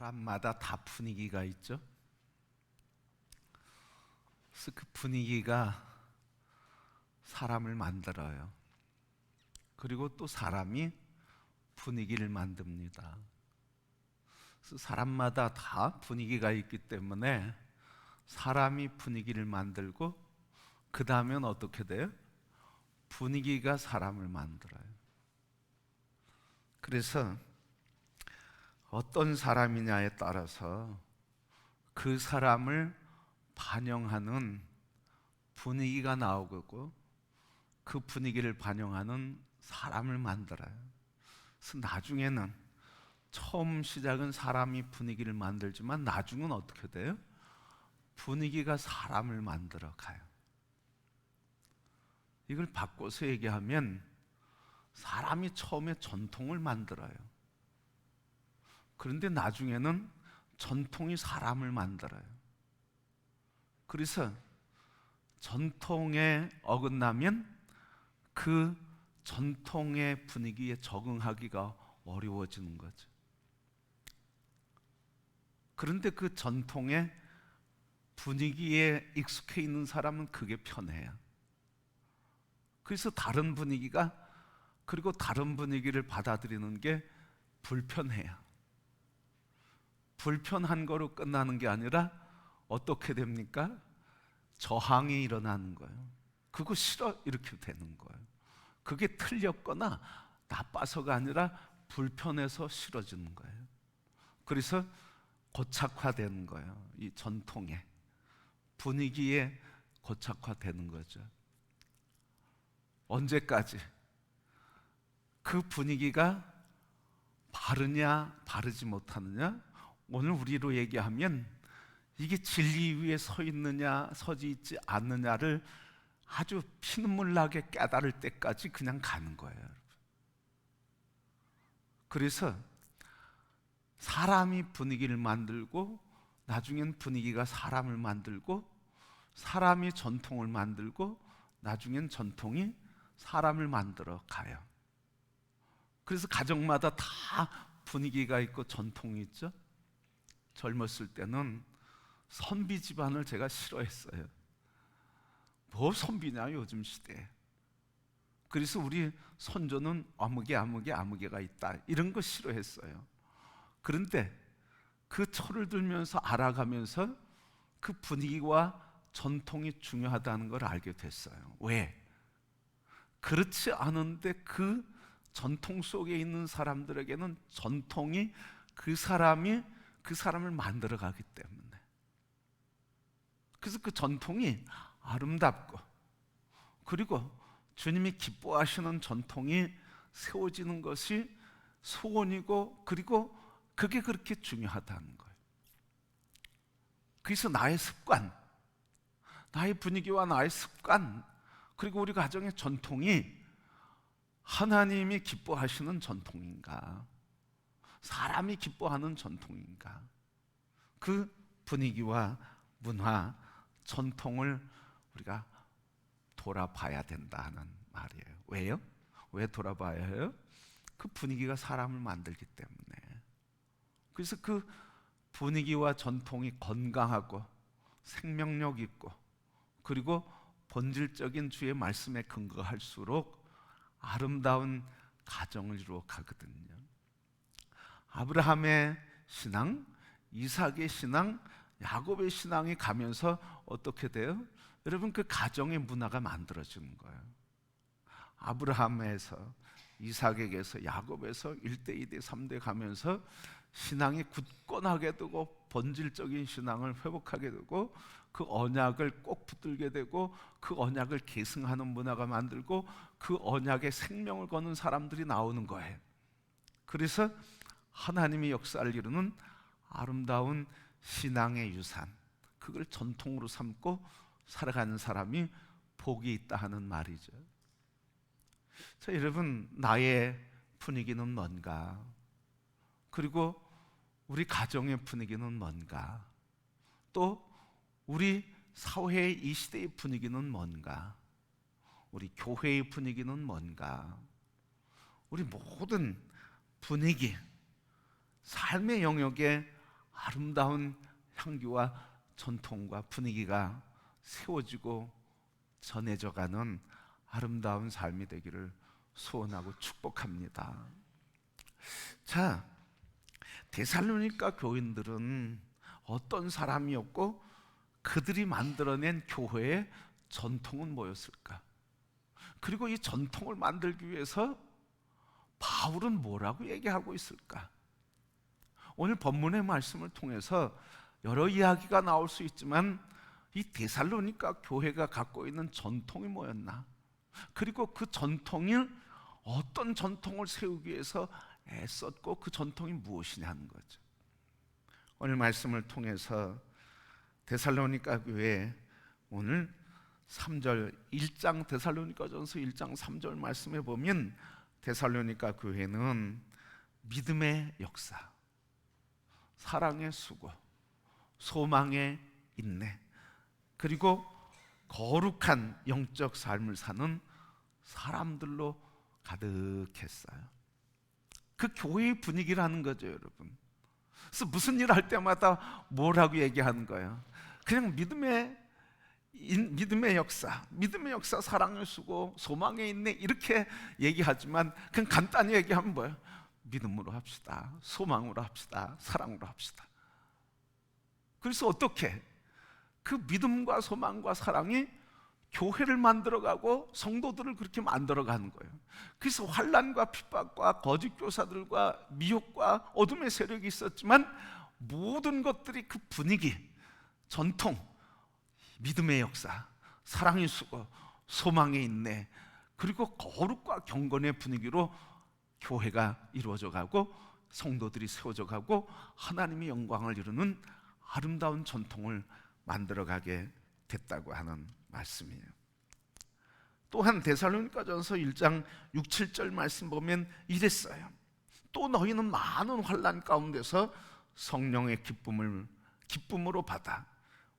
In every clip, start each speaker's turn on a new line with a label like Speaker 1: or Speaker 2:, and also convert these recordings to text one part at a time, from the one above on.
Speaker 1: 사람마다 다 분위기가 있죠. 그래서 그 분위기가 사람을 만들어요. 그리고 또 사람이 분위기를 만듭니다. 그래서 사람마다 다 분위기가 있기 때문에 사람이 분위기를 만들고 그 다음엔 어떻게 돼요? 분위기가 사람을 만들어요. 그래서 어떤 사람이냐에 따라서 그 사람을 반영하는 분위기가 나오고 그 분위기를 반영하는 사람을 만들어요. 그래서 나중에는 처음 시작은 사람이 분위기를 만들지만 나중은 어떻게 돼요? 분위기가 사람을 만들어 가요. 이걸 바꿔서 얘기하면 사람이 처음에 전통을 만들어요. 그런데 나중에는 전통이 사람을 만들어요. 그래서 전통에 어긋나면 그 전통의 분위기에 적응하기가 어려워지는 거죠. 그런데 그 전통의 분위기에 익숙해 있는 사람은 그게 편해요. 그래서 다른 분위기가 그리고 다른 분위기를 받아들이는 게 불편해요. 불편한 거로 끝나는 게 아니라 어떻게 됩니까? 저항이 일어나는 거예요. 그거 싫어 이렇게 되는 거예요. 그게 틀렸거나 나빠서가 아니라 불편해서 싫어지는 거예요. 그래서 고착화되는 거예요. 이 전통에 분위기에 고착화되는 거죠. 언제까지 그 분위기가 바르냐 바르지 못하느냐? 오늘 우리로 얘기하면 이게 진리 위에 서 있느냐 서지 있지 않느냐를 아주 피눈물 나게 깨달을 때까지 그냥 가는 거예요. 그래서 사람이 분위기를 만들고 나중엔 분위기가 사람을 만들고 사람이 전통을 만들고 나중엔 전통이 사람을 만들어 가요. 그래서 가정마다 다 분위기가 있고 전통이 있죠. 젊었을 때는 선비 집안을 제가 싫어했어요. 뭐 선비냐 요즘 시대에. 그래서 우리 선조는 아무개가 있다 이런 거 싫어했어요. 그런데 그 철을 들면서 알아가면서 그 분위기와 전통이 중요하다는 걸 알게 됐어요. 왜? 그렇지 않은데 그 전통 속에 있는 사람들에게는 전통이 그 사람을 만들어가기 때문에. 그래서 그 전통이 아름답고 그리고 주님이 기뻐하시는 전통이 세워지는 것이 소원이고 그리고 그게 그렇게 중요하다는 거예요. 그래서 나의 습관, 나의 분위기와 나의 습관 그리고 우리 가정의 전통이 하나님이 기뻐하시는 전통인가? 사람이 기뻐하는 전통인가? 그 분위기와 문화, 전통을 우리가 돌아봐야 된다는 말이에요. 왜요? 왜 돌아봐야 해요? 그 분위기가 사람을 만들기 때문에. 그래서 그 분위기와 전통이 건강하고 생명력 있고 그리고 본질적인 주의 말씀에 근거할수록 아름다운 가정을 이루어 가거든요. 아브라함의 신앙, 이삭의 신앙, 야곱의 신앙이 가면서 어떻게 돼요? 여러분 그 가정의 문화가 만들어지는 거예요. 아브라함에서 이삭에게서 야곱에서 1대 2대 3대 가면서 신앙이 굳건하게 되고 본질적인 신앙을 회복하게 되고 그 언약을 꼭 붙들게 되고 그 언약을 계승하는 문화가 만들고 그 언약에 생명을 거는 사람들이 나오는 거예요. 그래서 하나님이 역사를 이루는 아름다운 신앙의 유산, 그걸 전통으로 삼고 살아가는 사람이 복이 있다 하는 말이죠. 자, 여러분 나의 분위기는 뭔가? 그리고 우리 가정의 분위기는 뭔가? 또 우리 사회의 이 시대의 분위기는 뭔가? 우리 교회의 분위기는 뭔가? 우리 모든 분위기, 삶의 영역에 아름다운 향기와 전통과 분위기가 세워지고 전해져가는 아름다운 삶이 되기를 소원하고 축복합니다. 자, 데살로니가 교인들은 어떤 사람이었고 그들이 만들어낸 교회의 전통은 뭐였을까? 그리고 이 전통을 만들기 위해서 바울은 뭐라고 얘기하고 있을까? 오늘 본문의 말씀을 통해서 여러 이야기가 나올 수 있지만 이 데살로니가 교회가 갖고 있는 전통이 뭐였나? 그리고 그 전통이 어떤 전통을 세우기 위해서 애썼고 그 전통이 무엇이냐 하는 거죠. 오늘 말씀을 통해서 데살로니가 교회 오늘 3절 1장 데살로니가전서 1장 3절 말씀에 보면 데살로니가 교회는 믿음의 역사, 사랑의 수고, 소망의 인내, 그리고 거룩한 영적 삶을 사는 사람들로 가득했어요. 그 교회의 분위기라는 거죠, 여러분. 그래서 무슨 일 할 때마다 뭐라고 얘기하는 거예요? 그냥 믿음의 역사, 사랑의 수고, 소망의 인내 이렇게 얘기하지만 그냥 간단히 얘기하면 뭐예요? 믿음으로 합시다, 소망으로 합시다, 사랑으로 합시다. 그래서 어떻게? 그 믿음과 소망과 사랑이 교회를 만들어가고 성도들을 그렇게 만들어가는 거예요. 그래서 환난과 핍박과 거짓 교사들과 미혹과 어둠의 세력이 있었지만 모든 것들이 그 분위기, 전통, 믿음의 역사, 사랑의 수고, 소망의 인내, 그리고 거룩과 경건의 분위기로 교회가 이루어져 가고 성도들이 세워져 가고 하나님의 영광을 이루는 아름다운 전통을 만들어가게 됐다고 하는 말씀이에요. 또한 데살로니가전서 1장 6, 7절 말씀 보면 이랬어요. 또 너희는 많은 환난 가운데서 성령의 기쁨으로 받아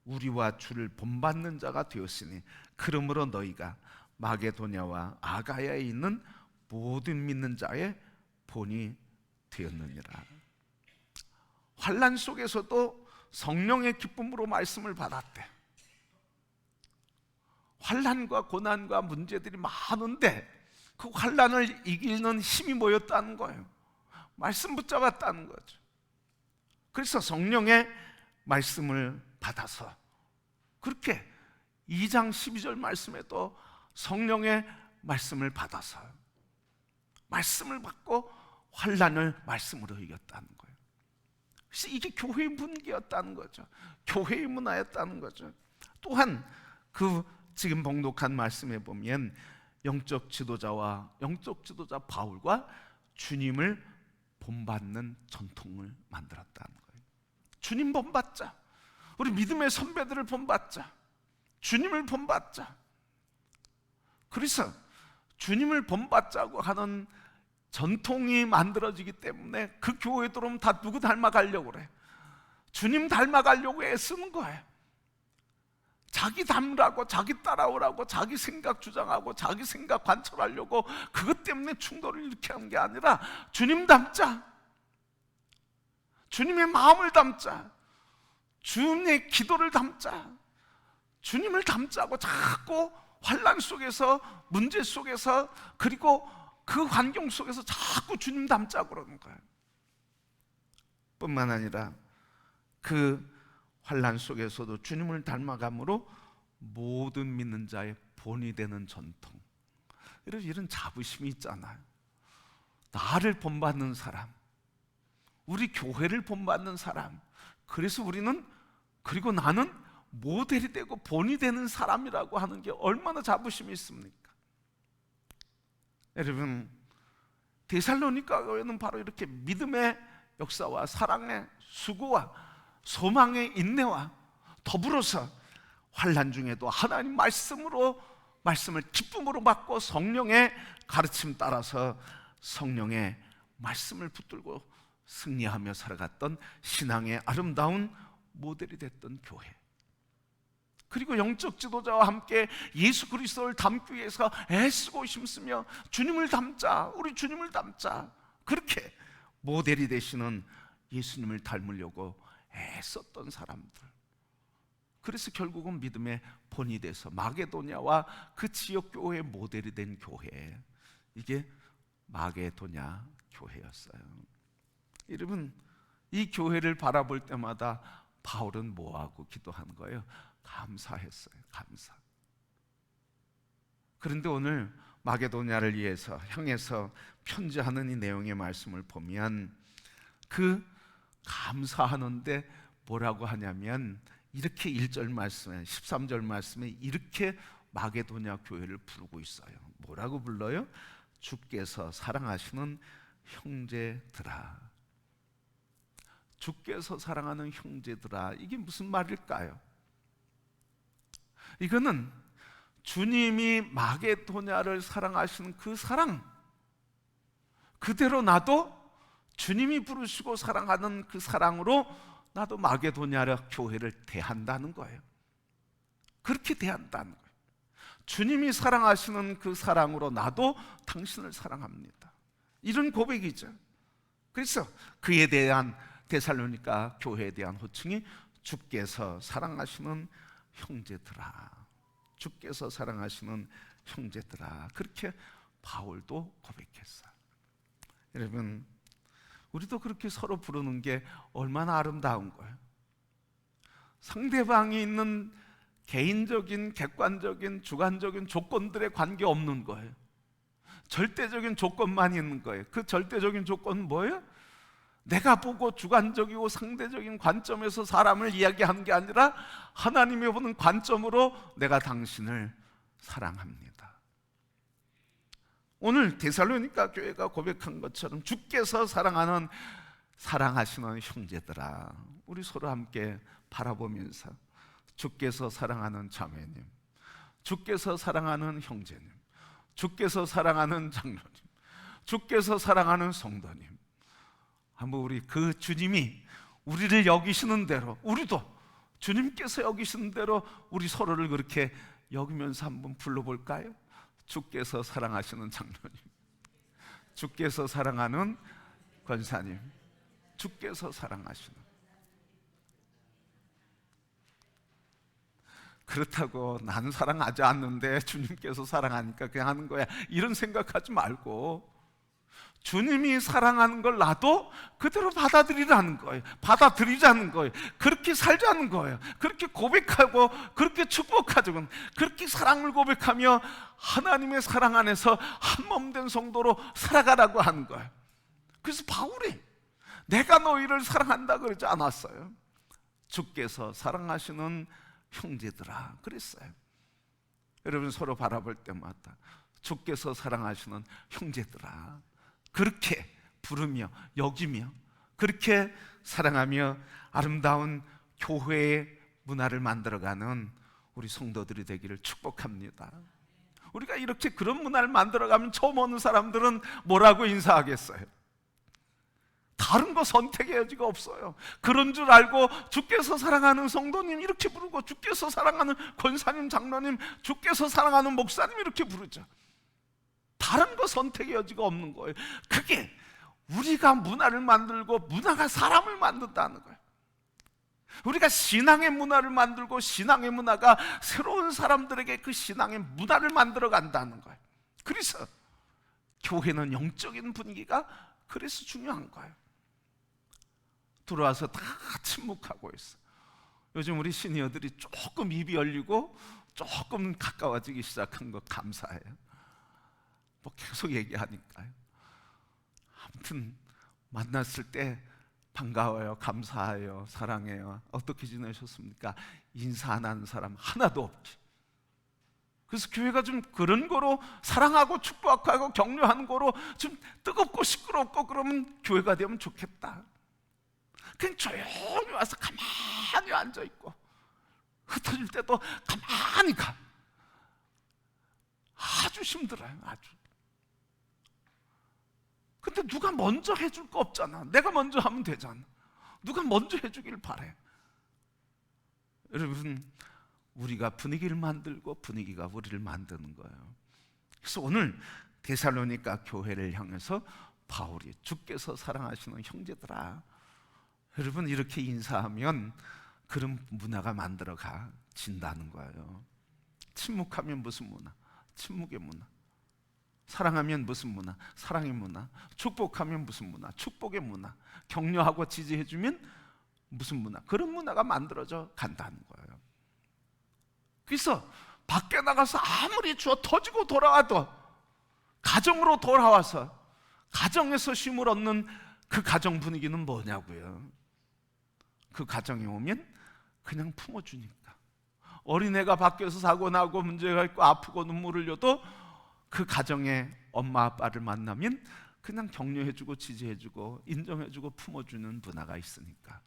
Speaker 1: 우리와 주를 본받는 자가 되었으니 그러므로 너희가 마게도냐와 아가야에 있는 모든 믿는 자의 본이 되었느니라. 환난 속에서도 성령의 기쁨으로 말씀을 받았대. 환난과 고난과 문제들이 많은데 그 환난을 이기는 힘이 뭐였다는 거예요? 말씀 붙잡았다는 거죠. 그래서 성령의 말씀을 받아서 그렇게 2장 12절 말씀에도 성령의 말씀을 받아서 말씀을 받고 환난을 말씀으로 이겼다는 거예요. 그래서 이게 교회의 분위기였다는 거죠. 교회의 문화였다는 거죠. 또한 그 지금 봉독한 말씀에 보면 영적 지도자 바울과 주님을 본받는 전통을 만들었다는 거예요. 주님 본받자. 우리 믿음의 선배들을 본받자. 주님을 본받자. 그래서 주님을 본받자고 하는 전통이 만들어지기 때문에 그 교회에 들어오면 다 누구 닮아가려고 그래? 주님 닮아가려고 애쓰는 거예요. 자기 닮으라고, 자기 따라오라고, 자기 생각 주장하고 자기 생각 관철하려고 그것 때문에 충돌을 이렇게 하는 게 아니라 주님 닮자. 주님의 마음을 담자. 주님의 기도를 담자. 주님을 담자고 자꾸 환난 속에서, 문제 속에서, 그리고 그 환경 속에서 자꾸 주님 담자고 그러는 거예요. 뿐만 아니라 그 환난 속에서도 주님을 닮아감으로 모든 믿는 자의 본이 되는 전통, 이런 자부심이 있잖아요. 나를 본받는 사람, 우리 교회를 본받는 사람, 그래서 우리는, 그리고 나는 모델이 되고 본이 되는 사람이라고 하는 게 얼마나 자부심이 있습니까? 여러분, 데살로니가 교회는 바로 이렇게 믿음의 역사와 사랑의 수고와 소망의 인내와 더불어서 환난 중에도 하나님 말씀을 기쁨으로 받고 성령의 가르침 따라서 성령의 말씀을 붙들고 승리하며 살아갔던 신앙의 아름다운 모델이 됐던 교회, 그리고 영적 지도자와 함께 예수 그리스도를 닮기 위해서 애쓰고 힘쓰며 주님을 닮자, 우리 주님을 닮자, 그렇게 모델이 되시는 예수님을 닮으려고 애썼던 사람들. 그래서 결국은 믿음의 본이 돼서 마게도냐와 그 지역 교회의 모델이 된 교회, 이게 마게도냐 교회였어요. 여러분, 이 교회를 바라볼 때마다 바울은 뭐하고 기도한 거예요? 감사했어요. 감사. 그런데 오늘 마게도냐를 향해서 편지하는 이 내용의 말씀을 보면 그 감사하는데 뭐라고 하냐면 이렇게 1절 말씀에 13절 말씀에 이렇게 마게도냐 교회를 부르고 있어요. 뭐라고 불러요? 주께서 사랑하시는 형제들아. 주께서 사랑하는 형제들아. 이게 무슨 말일까요? 이거는 주님이 마게도냐를 사랑하시는 그 사랑 그대로 나도 주님이 부르시고 사랑하는 그 사랑으로 나도 마게도냐 교회를 대한다는 거예요. 그렇게 대한다는 거예요. 주님이 사랑하시는 그 사랑으로 나도 당신을 사랑합니다. 이런 고백이죠. 그래서 그에 대한 데살로니가 교회에 대한 호칭이 주께서 사랑하시는 형제들아. 주께서 사랑하시는 형제들아. 그렇게 바울도 고백했어요. 여러분, 우리도 그렇게 서로 부르는 게 얼마나 아름다운 거예요. 상대방이 있는 개인적인, 객관적인, 주관적인 조건들에 관계없는 거예요. 절대적인 조건만 있는 거예요. 그 절대적인 조건은 뭐예요? 내가 보고 주관적이고 상대적인 관점에서 사람을 이야기하는 게 아니라 하나님이 보는 관점으로 내가 당신을 사랑합니다. 오늘 데살로니가 교회가 고백한 것처럼 주께서 사랑하시는 형제들아, 우리 서로 함께 바라보면서 주께서 사랑하는 자매님, 주께서 사랑하는 형제님, 주께서 사랑하는 장로님, 주께서 사랑하는 성도님, 한번 우리 그 주님이 우리를 여기시는 대로 우리도 주님께서 여기시는 대로 우리 서로를 그렇게 여기면서 한번 불러볼까요? 주께서 사랑하시는 장로님, 주께서 사랑하는 권사님, 주께서 사랑하시는. 그렇다고 나는 사랑하지 않는데 주님께서 사랑하니까 그냥 하는 거야, 이런 생각하지 말고 주님이 사랑하는 걸 나도 그대로 받아들이라는 거예요. 받아들이자는 거예요. 그렇게 살자는 거예요. 그렇게 고백하고 그렇게 축복하자고, 그렇게 사랑을 고백하며 하나님의 사랑 안에서 한 몸 된 성도로 살아가라고 하는 거예요. 그래서 바울이 내가 너희를 사랑한다 그러지 않았어요. 주께서 사랑하시는 형제들아 그랬어요. 여러분, 서로 바라볼 때마다 주께서 사랑하시는 형제들아 그렇게 부르며 여기며 그렇게 사랑하며 아름다운 교회의 문화를 만들어가는 우리 성도들이 되기를 축복합니다. 우리가 이렇게 그런 문화를 만들어가면 처음 오는 사람들은 뭐라고 인사하겠어요? 다른 거 선택의 여지가 없어요. 그런 줄 알고 주께서 사랑하는 성도님 이렇게 부르고, 주께서 사랑하는 권사님, 장로님, 주께서 사랑하는 목사님 이렇게 부르죠. 다른 거 선택의 여지가 없는 거예요. 그게 우리가 문화를 만들고 문화가 사람을 만든다는 거예요. 우리가 신앙의 문화를 만들고 신앙의 문화가 새로운 사람들에게 그 신앙의 문화를 만들어 간다는 거예요. 그래서 교회는 영적인 분위기가 그래서 중요한 거예요. 들어와서 다 침묵하고 있어. 요즘 우리 시니어들이 조금 입이 열리고 조금 가까워지기 시작한 거 감사해요. 뭐 계속 얘기하니까요. 아무튼 만났을 때 반가워요, 감사해요, 사랑해요, 어떻게 지내셨습니까? 인사 안 하는 사람 하나도 없지. 그래서 교회가 좀 그런 거로 사랑하고 축복하고 격려하는 거로 좀 뜨겁고 시끄럽고 그러면 교회가 되면 좋겠다. 그냥 조용히 와서 가만히 앉아있고 흩어질 때도 가만히 가. 아주 힘들어요, 아주. 근데 누가 먼저 해줄 거 없잖아. 내가 먼저 하면 되잖아. 누가 먼저 해주길 바래. 여러분, 우리가 분위기를 만들고 분위기가 우리를 만드는 거예요. 그래서 오늘 데살로니가 교회를 향해서 바울이 주께서 사랑하시는 형제들아 여러분, 이렇게 인사하면 그런 문화가 만들어진다는 거예요. 침묵하면 무슨 문화? 침묵의 문화. 사랑하면 무슨 문화? 사랑의 문화. 축복하면 무슨 문화? 축복의 문화. 격려하고 지지해주면 무슨 문화? 그런 문화가 만들어져 간다는 거예요. 그래서 밖에 나가서 아무리 주어 터지고 돌아와도 가정으로 돌아와서 가정에서 쉼을 얻는 그 가정 분위기는 뭐냐고요. 그 가정에 오면 그냥 품어주니까. 어린애가 밖에서 사고 나고 문제가 있고 아프고 눈물 흘려도 그 가정의 엄마 아빠를 만나면 그냥 격려해주고 지지해주고 인정해주고 품어주는 문화가 있으니까.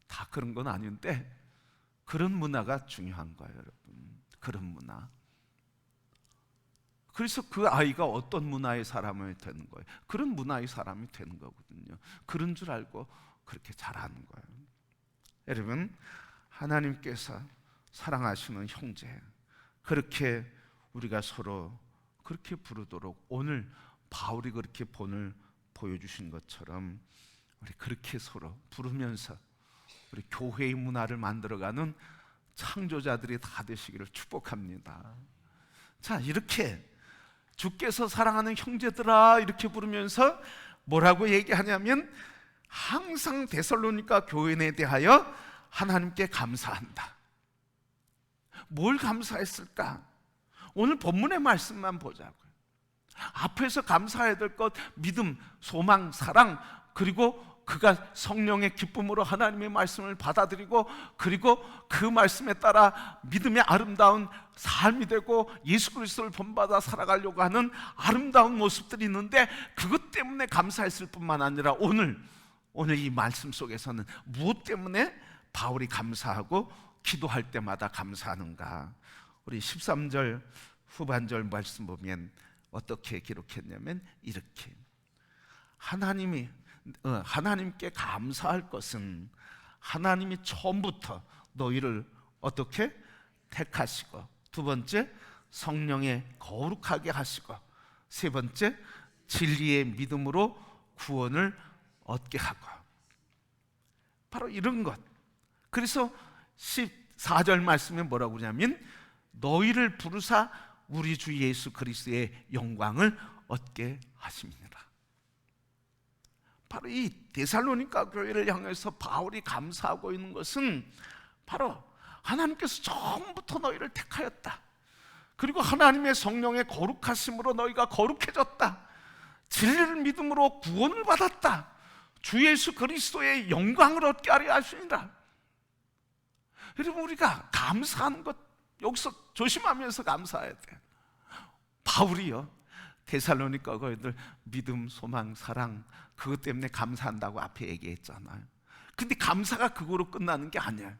Speaker 1: 다 그런 건 아닌데 그런 문화가 중요한 거예요, 여러분. 그런 문화. 그래서 그 아이가 어떤 문화의 사람이 되는 거예요. 그런 문화의 사람이 되는 거거든요. 그런 줄 알고 그렇게 자라는 거예요. 여러분, 하나님께서 사랑하시는 형제, 그렇게 우리가 서로 그렇게 부르도록 오늘 바울이 그렇게 본을 보여주신 것처럼 우리 그렇게 서로 부르면서 우리 교회의 문화를 만들어가는 창조자들이 다 되시기를 축복합니다. 자, 이렇게 주께서 사랑하는 형제들아 이렇게 부르면서 뭐라고 얘기하냐면 항상 데살로니가 교인에 대하여 하나님께 감사한다. 뭘 감사했을까? 오늘 본문의 말씀만 보자고요. 앞에서 감사해야 될 것, 믿음, 소망, 사랑, 그리고 그가 성령의 기쁨으로 하나님의 말씀을 받아들이고 그리고 그 말씀에 따라 믿음의 아름다운 삶이 되고 예수 그리스도를 본받아 살아가려고 하는 아름다운 모습들이 있는데 그것 때문에 감사했을 뿐만 아니라 오늘 이 말씀 속에서는 무엇 때문에 바울이 감사하고 기도할 때마다 감사하는가? 우리 13절 후반절 말씀 보면 어떻게 기록했냐면 이렇게 하나님께 감사할 것은 하나님이 처음부터 너희를 어떻게 택하시고, 두 번째 성령에 거룩하게 하시고, 세 번째 진리의 믿음으로 구원을 얻게 하고, 바로 이런 것. 그래서 14절 말씀에 뭐라고 그러냐면 너희를 부르사 우리 주 예수 그리스도의 영광을 얻게 하십니다. 바로 이 데살로니가 교회를 향해서 바울이 감사하고 있는 것은 바로 하나님께서 처음부터 너희를 택하였다. 그리고 하나님의 성령의 거룩하심으로 너희가 거룩해졌다. 진리를 믿음으로 구원을 받았다. 주 예수 그리스도의 영광을 얻게 하려 하시니라. 여러분, 우리가 감사하는 것 여기서 조심하면서 감사해야 돼. 바울이요, 데살로니가 교회들 믿음, 소망, 사랑 그것 때문에 감사한다고 앞에 얘기했잖아요. 근데 감사가 그거로 끝나는 게 아니에요.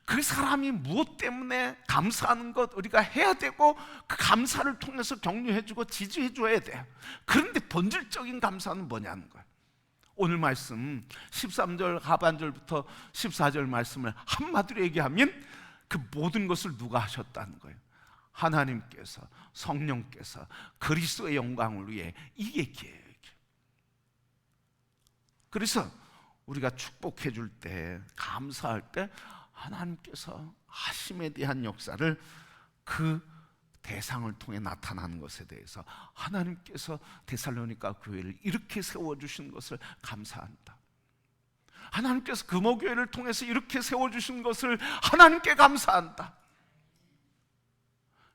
Speaker 1: 그 사람이 무엇 때문에 감사하는 것 우리가 해야 되고 그 감사를 통해서 격려해주고 지지해줘야 돼요. 그런데 본질적인 감사는 뭐냐는 거예요. 오늘 말씀 13절 하반절부터 14절 말씀을 한마디로 얘기하면 그 모든 것을 누가 하셨다는 거예요. 하나님께서, 성령께서 그리스도의 영광을 위해 이게 기회예요. 그래서 우리가 축복해 줄 때, 감사할 때 하나님께서 하심에 대한 역사를 그 대상을 통해 나타나는 것에 대해서 하나님께서 데살로니가 교회를 이렇게 세워주신 것을 감사한다. 하나님께서 금호교회를 통해서 이렇게 세워주신 것을 하나님께 감사한다.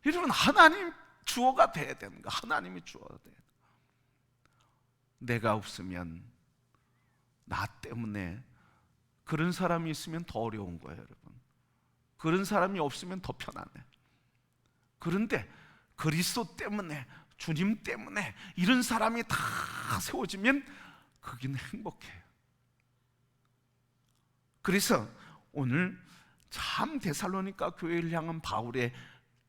Speaker 1: 여러분, 하나님 주어가 돼야 되는 거. 하나님이 주어가 돼야 돼. 내가 없으면 나 때문에 그런 사람이 있으면 더 어려운 거예요, 여러분. 그런 사람이 없으면 더 편안해. 그런데 그리스도 때문에, 주님 때문에 이런 사람이 다 세워지면 거기는 행복해요. 그래서 오늘 참 데살로니가 교회를 향한 바울의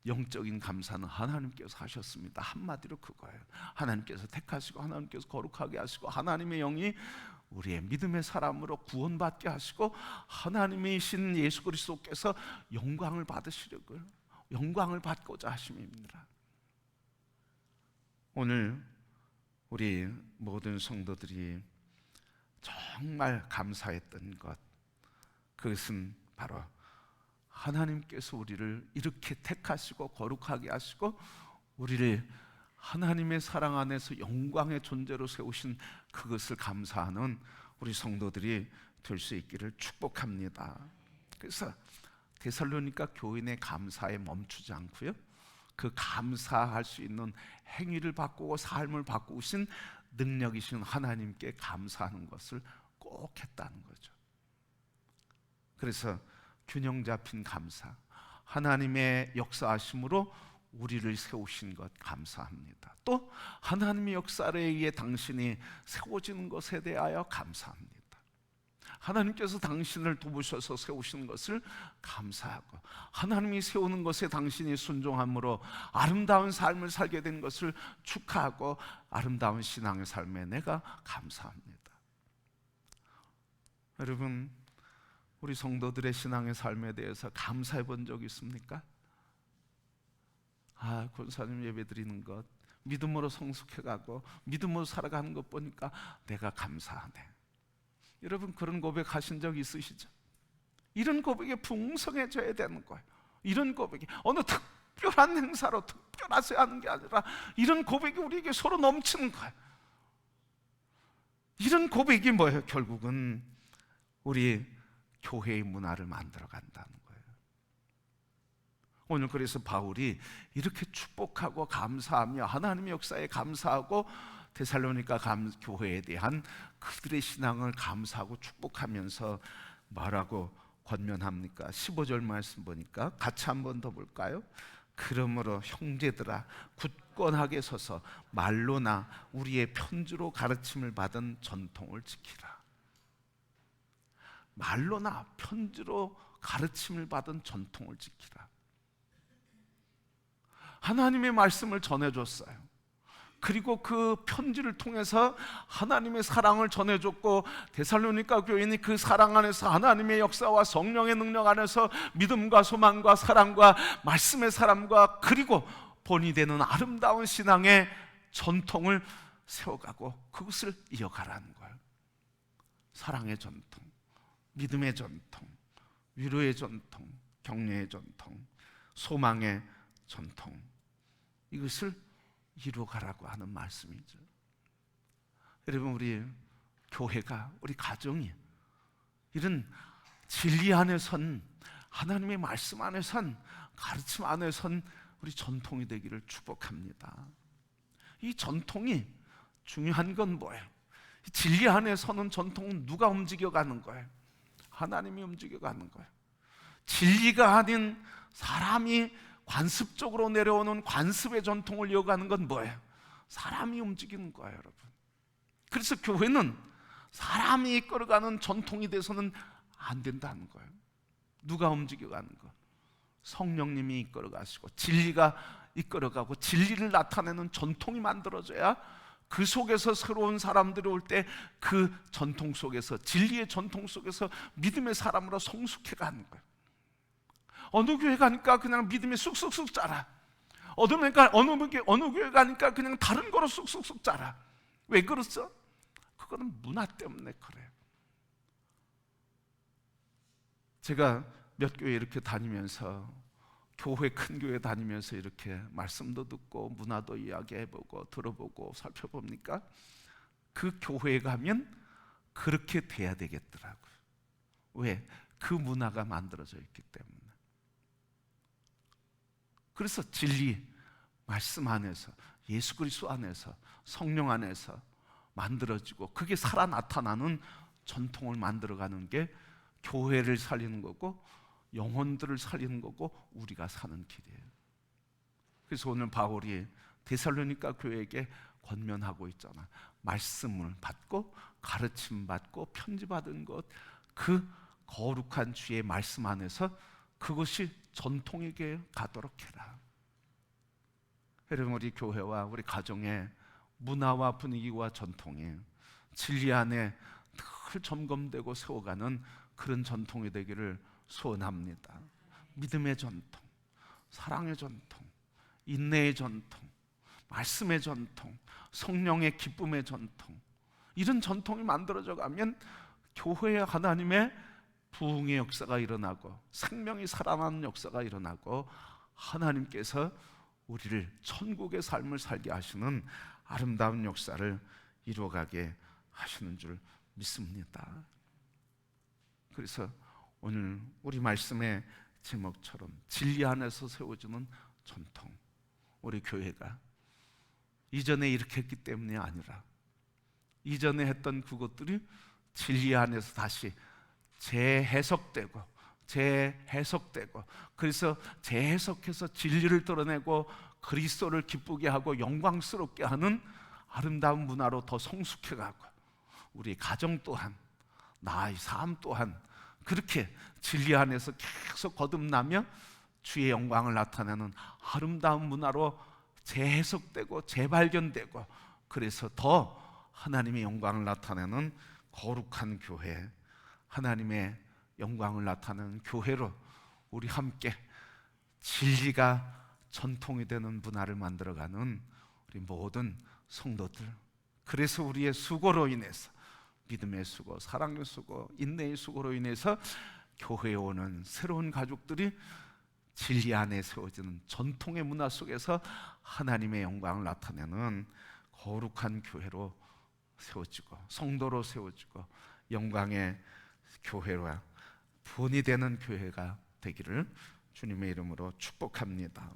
Speaker 1: 영적인 감사는 하나님께서 하셨습니다. 한마디로 그거예요. 하나님께서 택하시고 하나님께서 거룩하게 하시고 하나님의 영이 우리의 믿음의 사람으로 구원받게 하시고 하나님이신 예수 그리스도께서 영광을 받으시려고, 영광을 받고자 하심입니다. 오늘 우리 모든 성도들이 정말 감사했던 것, 그것은 바로 하나님께서 우리를 이렇게 택하시고 거룩하게 하시고 우리를 하나님의 사랑 안에서 영광의 존재로 세우신 그것을 감사하는 우리 성도들이 될 수 있기를 축복합니다. 그래서 데살로니가 교인의 감사에 멈추지 않고요, 그 감사할 수 있는 행위를 바꾸고 삶을 바꾸신 능력이신 하나님께 감사하는 것을 꼭 했다는 거죠. 그래서 균형 잡힌 감사, 하나님의 역사하심으로 우리를 세우신 것 감사합니다. 또 하나님의 역사에 의해 당신이 세워지는 것에 대하여 감사합니다. 하나님께서 당신을 도우셔서 세우신 것을 감사하고, 하나님이 세우는 것에 당신이 순종함으로 아름다운 삶을 살게 된 것을 축하하고, 아름다운 신앙의 삶에 내가 감사합니다. 여러분, 우리 성도들의 신앙의 삶에 대해서 감사해 본 적 있습니까? 권사님 예배 드리는 것, 믿음으로 성숙해가고 믿음으로 살아가는 것 보니까 내가 감사하네. 여러분, 그런 고백하신 적 있으시죠? 이런 고백이 풍성해져야 되는 거예요. 이런 고백이 어느 특별한 행사로 특별하게 하는 게 아니라 이런 고백이 우리에게 서로 넘치는 거예요. 이런 고백이 뭐예요? 결국은 우리 교회의 문화를 만들어 간다는 거예요. 오늘 그래서 바울이 이렇게 축복하고 감사하며 하나님의 역사에 감사하고 데살로니가 교회에 대한 그들의 신앙을 감사하고 축복하면서 뭐라고 권면합니까? 15절 말씀 보니까 같이 한번 더 볼까요? 그러므로 형제들아, 굳건하게 서서 말로나 우리의 편지로 가르침을 받은 전통을 지키라. 말로나 편지로 가르침을 받은 전통을 지키라. 하나님의 말씀을 전해줬어요. 그리고 그 편지를 통해서 하나님의 사랑을 전해줬고, 데살로니가 교인이 그 사랑 안에서 하나님의 역사와 성령의 능력 안에서 믿음과 소망과 사랑과 말씀의 사람과 그리고 본이 되는 아름다운 신앙의 전통을 세워가고 그것을 이어가라는 거예요. 사랑의 전통, 믿음의 전통, 위로의 전통, 격려의 전통, 소망의 전통, 이것을 이루어가라고 하는 말씀이죠. 여러분, 우리 교회가, 우리 가정이 이런 진리 안에 선, 하나님의 말씀 안에 선, 가르침 안에 선 우리 전통이 되기를 축복합니다. 이 전통이 중요한 건 뭐예요? 진리 안에 서는 전통은 누가 움직여가는 거예요? 하나님이 움직여가는 거예요. 진리가 아닌 사람이 관습적으로 내려오는 관습의 전통을 이어가는 건 뭐예요? 사람이 움직이는 거예요, 여러분. 그래서 교회는 사람이 이끌어가는 전통이 돼서는 안 된다는 거예요. 누가 움직여가는 거? 성령님이 이끌어가시고 진리가 이끌어가고 진리를 나타내는 전통이 만들어져야 그 속에서 새로운 사람들이 올 때 그 전통 속에서, 진리의 전통 속에서 믿음의 사람으로 성숙해가는 거예요. 어느 교회 가니까 그냥 믿음이 쑥쑥쑥 자라. 어느 교회 가니까 그냥 다른 거로 쑥쑥쑥 자라. 왜 그렇죠? 그거는 문화 때문에 그래요. 제가 몇 교회 이렇게 다니면서, 교회, 큰 교회 다니면서 이렇게 말씀도 듣고 문화도 이야기해보고 들어보고 살펴봅니까? 그 교회에 가면 그렇게 돼야 되겠더라고요. 왜? 그 문화가 만들어져 있기 때문에. 그래서 진리, 말씀 안에서, 예수 그리스도 안에서, 성령 안에서 만들어지고 그게 살아 나타나는 전통을 만들어가는 게 교회를 살리는 거고 영혼들을 살리는 거고 우리가 사는 길이에요. 그래서 오늘 바울이 데살로니가 교회에게 권면하고 있잖아. 말씀을 받고 가르침 받고 편지 받은 것, 그 거룩한 주의 말씀 안에서 그것이 전통에게 가도록 해라. 여러분, 우리 교회와 우리 가정의 문화와 분위기와 전통이 진리 안에 늘 점검되고 세워가는 그런 전통이 되기를 소원합니다. 믿음의 전통, 사랑의 전통, 인내의 전통, 말씀의 전통, 성령의 기쁨의 전통, 이런 전통이 만들어져 가면 교회에 하나님의 부흥의 역사가 일어나고 생명이 살아나는 역사가 일어나고 하나님께서 우리를 천국의 삶을 살게 하시는 아름다운 역사를 이루어가게 하시는 줄 믿습니다. 그래서 오늘 우리 말씀의 제목처럼 진리 안에서 세워지는 전통, 우리 교회가 이전에 이렇게 했기 때문이 아니라 이전에 했던 그것들이 진리 안에서 다시 재해석되고 그래서 재해석해서 진리를 드러내고 그리스도를 기쁘게 하고 영광스럽게 하는 아름다운 문화로 더 성숙해가고 우리 가정 또한 나의 삶 또한 그렇게 진리 안에서 계속 거듭나며 주의 영광을 나타내는 아름다운 문화로 재해석되고 재발견되고 그래서 더 하나님의 영광을 나타내는 거룩한 교회, 하나님의 영광을 나타내는 교회로 우리 함께 진리가 전통이 되는 문화를 만들어가는 우리 모든 성도들, 그래서 우리의 수고로 인해서 믿음의 수고, 사랑의 수고, 인내의 수고로 인해서 교회에 오는 새로운 가족들이 진리 안에 세워지는 전통의 문화 속에서 하나님의 영광을 나타내는 거룩한 교회로 세워지고 성도로 세워지고 영광의 교회와 본이 되는 교회가 되기를 주님의 이름으로 축복합니다.